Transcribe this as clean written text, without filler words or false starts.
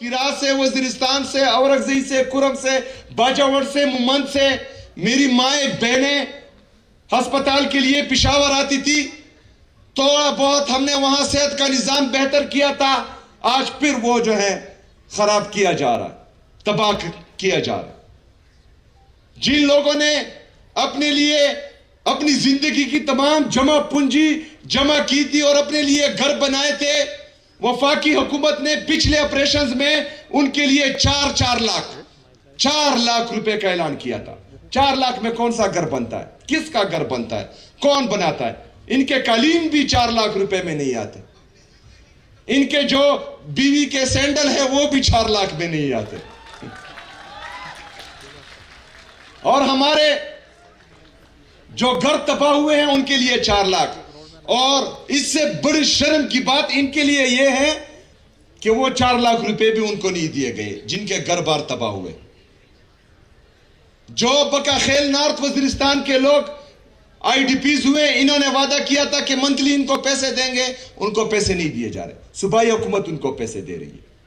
किरात से, वजीरिस्तान से, औरंगजेब से, कुरम से, बाजावर से, मुमंद से मेरी माएँ बहनें अस्पताल के लिए पिशावर आती थी। थोड़ा बहुत हमने वहां सेहत का निजाम बेहतर किया था, आज फिर वो जो है खराब किया जा रहा है, तबाह किया जा रहा है। जिन लोगों ने अपने लिए अपनी जिंदगी की तमाम जमा पूंजी जमा की थी और अपने लिए घर बनाए थे, वफाकी हुकूमत ने पिछले ऑपरेशंस में उनके लिए 4 लाख रुपए का ऐलान किया था। 4 लाख में कौन सा घर बनता है, किसका घर बनता है, कौन बनाता है? इनके कालीन भी 4 लाख रुपए में नहीं आते, इनके जो बीवी के सैंडल है वो भी 4 लाख में नहीं आते। और हमारे जो घर तबाह हुए हैं उनके लिए 4 लाख। और इससे बड़ी शर्म की बात इनके लिए यह है कि वो 4 लाख रुपए भी उनको नहीं दिए गए जिनके घर बार तबाह हुए। जो बकाखेल नॉर्थ वजीरिस्तान के लोग आईडीपीज हुए, इन्होंने वादा किया था कि मंथली इनको पैसे देंगे, उनको पैसे नहीं दिए जा रहे। सूबाई हुकूमत उनको पैसे दे रही है।